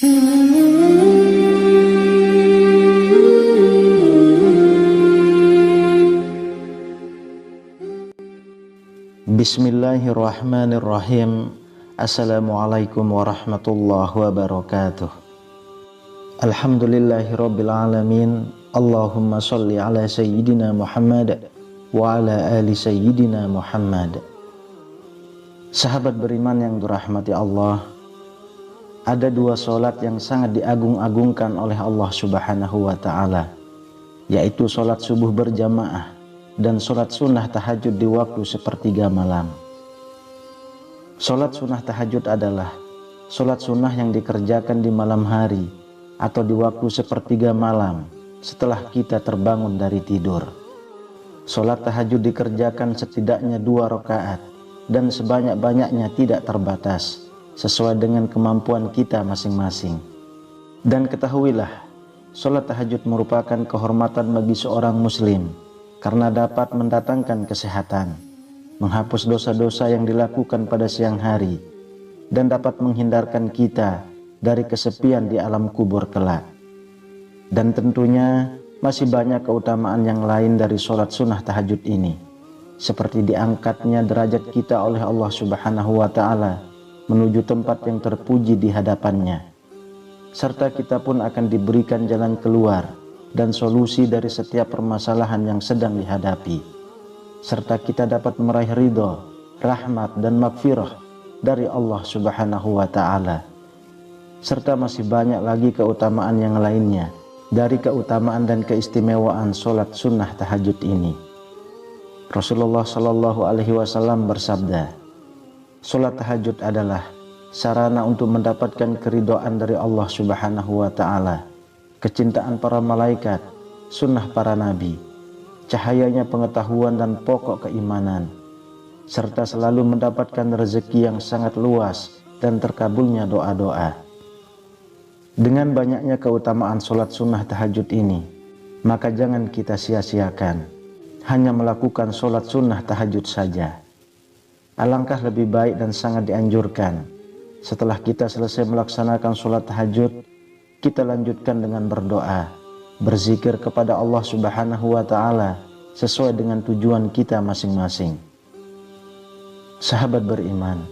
Bismillahirrahmanirrahim. Assalamualaikum warahmatullahi wabarakatuh. Alhamdulillahirabbil alamin. Allahumma shalli ala sayyidina Muhammad wa ala ali sayyidina Muhammad. Sahabat beriman yang dirahmati Allah, ada dua solat yang sangat diagung-agungkan oleh Allah Subhanahu wa ta'ala, yaitu solat subuh berjamaah dan solat sunnah tahajud di waktu sepertiga malam. Solat sunnah tahajud adalah solat sunnah yang dikerjakan di malam hari atau di waktu sepertiga malam setelah kita terbangun dari tidur. Solat tahajud dikerjakan setidaknya 2 rakaat dan sebanyak-banyaknya tidak terbatas sesuai dengan kemampuan kita masing-masing. Dan ketahuilah, solat tahajud merupakan kehormatan bagi seorang muslim karena dapat mendatangkan kesehatan, menghapus dosa-dosa yang dilakukan pada siang hari, dan dapat menghindarkan kita dari kesepian di alam kubur kelak. Dan tentunya masih banyak keutamaan yang lain dari sholat sunnah tahajud ini, seperti diangkatnya derajat kita oleh Allah Subhanahu wa ta'ala menuju tempat yang terpuji di hadapannya, serta kita pun akan diberikan jalan keluar dan solusi dari setiap permasalahan yang sedang dihadapi, serta kita dapat meraih ridho, rahmat dan maghfirah dari Allah Subhanahu wa ta'ala. Serta masih banyak lagi keutamaan yang lainnya dari keutamaan dan keistimewaan sholat sunnah tahajud ini. Rasulullah Shallallahu Alaihi Wasallam bersabda, sholat tahajud adalah sarana untuk mendapatkan keridhaan dari Allah Subhanahu wa ta'ala, kecintaan para malaikat, sunnah para nabi, cahayanya pengetahuan dan pokok keimanan, serta selalu mendapatkan rezeki yang sangat luas dan terkabulnya doa-doa. Dengan banyaknya keutamaan sholat sunnah tahajud ini, maka jangan kita sia-siakan hanya melakukan sholat sunnah tahajud saja. Alangkah lebih baik dan sangat dianjurkan setelah kita selesai melaksanakan sholat tahajud, kita lanjutkan dengan berdoa, berzikir kepada Allah Subhanahu wa ta'ala sesuai dengan tujuan kita masing-masing. Sahabat beriman,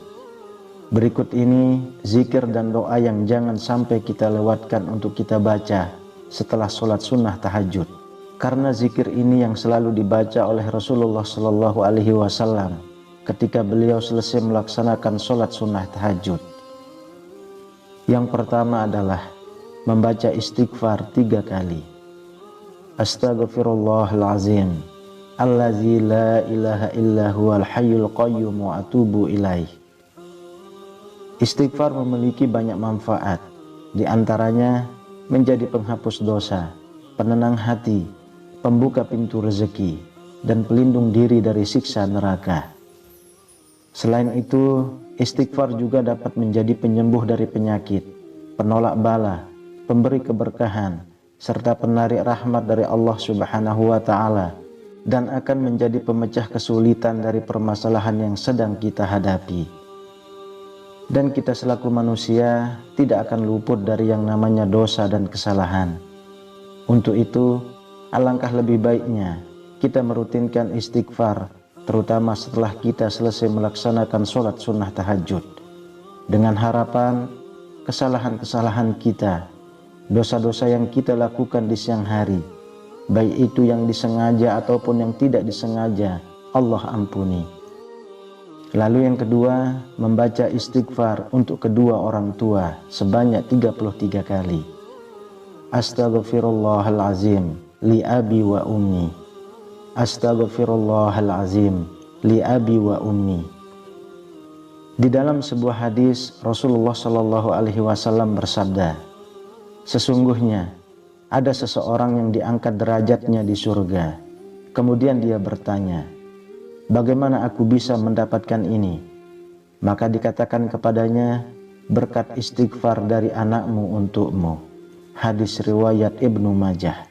berikut ini zikir dan doa yang jangan sampai kita lewatkan untuk kita baca setelah sholat sunnah tahajud, karena zikir ini yang selalu dibaca oleh Rasulullah Shallallahu Alaihi Wasallam ketika beliau selesai melaksanakan sholat sunnah tahajud. Yang pertama adalah membaca istighfar 3 kali. Astaghfirullahalazim, allazi la ilaha illa huwal hayyul qayyum wa atubu ilaih. Istighfar memiliki banyak manfaat, di antaranya menjadi penghapus dosa, penenang hati, pembuka pintu rezeki, dan pelindung diri dari siksa neraka. Selain itu, istighfar juga dapat menjadi penyembuh dari penyakit, penolak bala, pemberi keberkahan, serta penarik rahmat dari Allah Subhanahu wa ta'ala, dan akan menjadi pemecah kesulitan dari permasalahan yang sedang kita hadapi. Dan kita selaku manusia tidak akan luput dari yang namanya dosa dan kesalahan. Untuk itu, alangkah lebih baiknya kita merutinkan istighfar, terutama setelah kita selesai melaksanakan sholat sunnah tahajud, dengan harapan kesalahan-kesalahan kita, dosa-dosa yang kita lakukan di siang hari, baik itu yang disengaja ataupun yang tidak disengaja, Allah ampuni. Lalu yang kedua, membaca istighfar untuk kedua orang tua sebanyak 33 kali. Astaghfirullahalazim li abi wa ummi. Astaghfirullahalazim li abi wa ummi. Di dalam sebuah hadis, Rasulullah Shallallahu Alaihi Wasallam bersabda, sesungguhnya ada seseorang yang diangkat derajatnya di surga. Kemudian dia bertanya, bagaimana aku bisa mendapatkan ini? Maka dikatakan kepadanya, berkat istighfar dari anakmu untukmu. Hadis riwayat Ibnu Majah.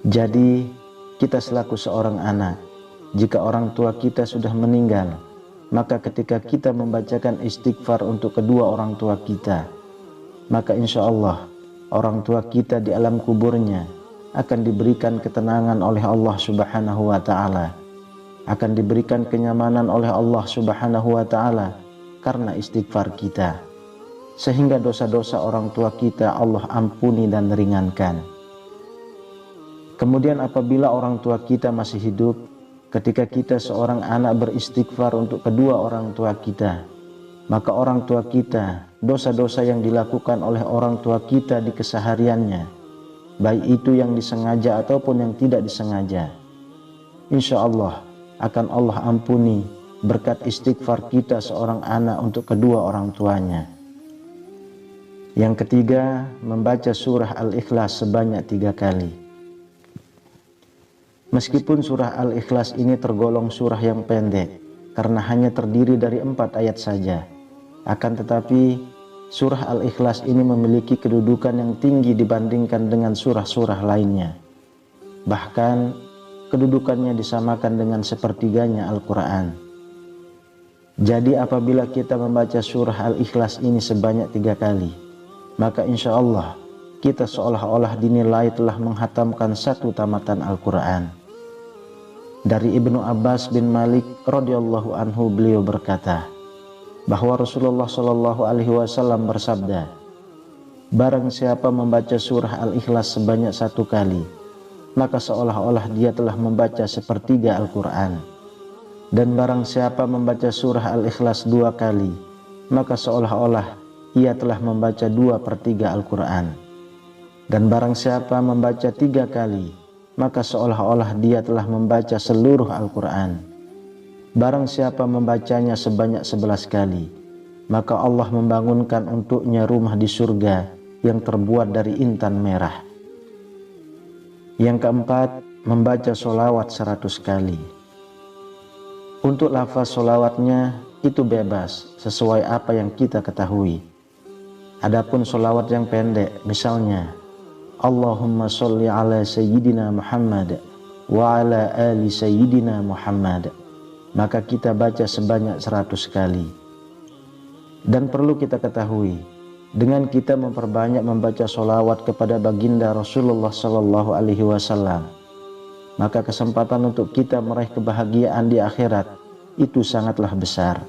Jadi kita selaku seorang anak, jika orang tua kita sudah meninggal, maka ketika kita membacakan istighfar untuk kedua orang tua kita, maka insya Allah orang tua kita di alam kuburnya akan diberikan ketenangan oleh Allah Subhanahu wa Ta'ala, akan diberikan kenyamanan oleh Allah Subhanahu wa Ta'ala karena istighfar kita, sehingga dosa-dosa orang tua kita Allah ampuni dan ringankan. Kemudian apabila orang tua kita masih hidup, ketika kita seorang anak beristighfar untuk kedua orang tua kita, maka orang tua kita, dosa-dosa yang dilakukan oleh orang tua kita di kesehariannya, baik itu yang disengaja ataupun yang tidak disengaja, insya Allah akan Allah ampuni berkat istighfar kita seorang anak untuk kedua orang tuanya. Yang ketiga, membaca surah Al-Ikhlas sebanyak 3 kali. Meskipun surah Al-Ikhlas ini tergolong surah yang pendek karena hanya terdiri dari 4 ayat saja, akan tetapi surah Al-Ikhlas ini memiliki kedudukan yang tinggi dibandingkan dengan surah-surah lainnya. Bahkan kedudukannya disamakan dengan sepertiganya Al-Quran. Jadi apabila kita membaca surah Al-Ikhlas ini sebanyak 3 kali, maka insya Allah kita seolah-olah dinilai telah menghatamkan 1 tamatan Al-Quran. Dari Ibnu Abbas bin Malik radhiyallahu anhu, beliau berkata bahwa Rasulullah Shallallahu alaihi wasallam bersabda, barang siapa membaca surah Al-Ikhlas sebanyak 1 kali, maka seolah-olah dia telah membaca sepertiga Al-Quran. Dan barang siapa membaca surah Al-Ikhlas 2 kali, maka seolah-olah ia telah membaca 2/3 Al-Quran. Dan barang siapa membaca 3 kali, maka seolah-olah dia telah membaca seluruh Al-Quran. Barang siapa membacanya sebanyak 11 kali, maka Allah membangunkan untuknya rumah di surga yang terbuat dari intan merah. Yang keempat, membaca sholawat 100 kali. Untuk lafaz sholawatnya itu bebas sesuai apa yang kita ketahui. Adapun sholawat yang pendek, misalnya Allahumma sholli ala Sayyidina Muhammad wa ala ali Sayyidina Muhammad, maka kita baca sebanyak 100 kali. Dan perlu kita ketahui, dengan kita memperbanyak membaca sholawat kepada baginda Rasulullah Sallallahu Alaihi Wasallam, maka kesempatan untuk kita meraih kebahagiaan di akhirat itu sangatlah besar.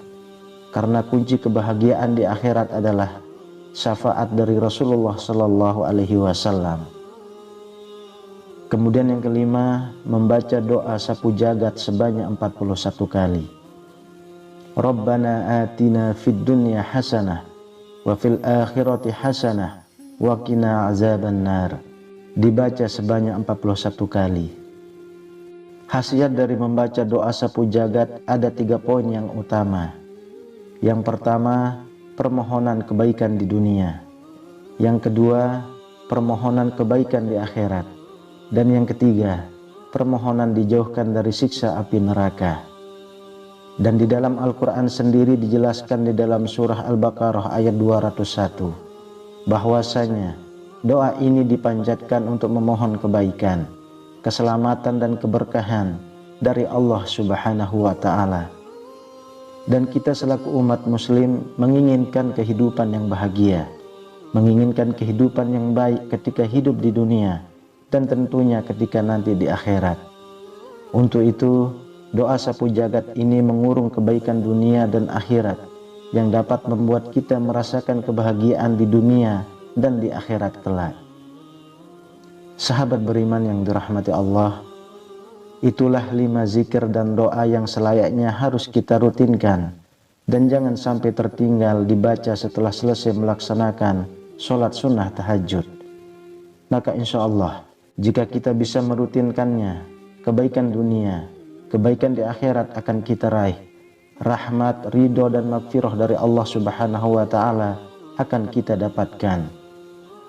Karena kunci kebahagiaan di akhirat adalah syafaat dari Rasulullah Sallallahu Alaihi Wasallam. Kemudian yang kelima, membaca doa sapu jagat sebanyak 41 kali. Rabbana atina fid dunya hasanah wa fil akhirati hasanah wa qina azabannar, dibaca sebanyak 41 kali. Khasiat dari membaca doa sapu jagat ada 3 poin yang utama. Yang pertama, permohonan kebaikan di dunia. Yang kedua, permohonan kebaikan di akhirat. Dan yang ketiga, permohonan dijauhkan dari siksa api neraka. Dan di dalam Al-Quran sendiri dijelaskan di dalam surah Al-Baqarah ayat 201 bahwasanya doa ini dipanjatkan untuk memohon kebaikan, keselamatan dan keberkahan dari Allah Subhanahu wa Ta'ala. Dan kita selaku umat muslim menginginkan kehidupan yang bahagia, menginginkan kehidupan yang baik ketika hidup di dunia dan tentunya ketika nanti di akhirat. Untuk itu doa sapu jagat ini mengurung kebaikan dunia dan akhirat yang dapat membuat kita merasakan kebahagiaan di dunia dan di akhirat kelak. Sahabat beriman yang dirahmati Allah, itulah 5 zikir dan doa yang selayaknya harus kita rutinkan dan jangan sampai tertinggal dibaca setelah selesai melaksanakan sholat sunnah tahajud. Maka insya Allah jika kita bisa merutinkannya, kebaikan dunia, kebaikan di akhirat akan kita raih. Rahmat, ridho dan magfirah dari Allah Subhanahu wa Ta'ala akan kita dapatkan,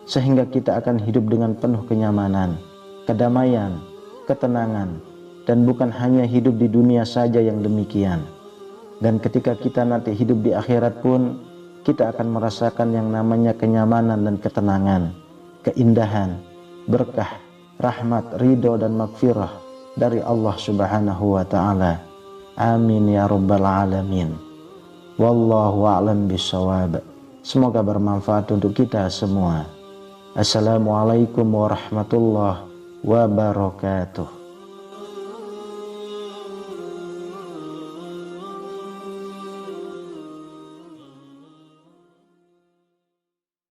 sehingga kita akan hidup dengan penuh kenyamanan, kedamaian, ketenangan, dan bukan hanya hidup di dunia saja yang demikian. Dan ketika kita nanti hidup di akhirat pun, kita akan merasakan yang namanya kenyamanan dan ketenangan, keindahan, berkah, rahmat, ridho dan magfirah dari Allah Subhanahu wa Ta'ala. Amin ya rabbal alamin. Wallahu a'lam bishawab. Semoga bermanfaat untuk kita semua. Assalamualaikum warahmatullahi wabarakatuh.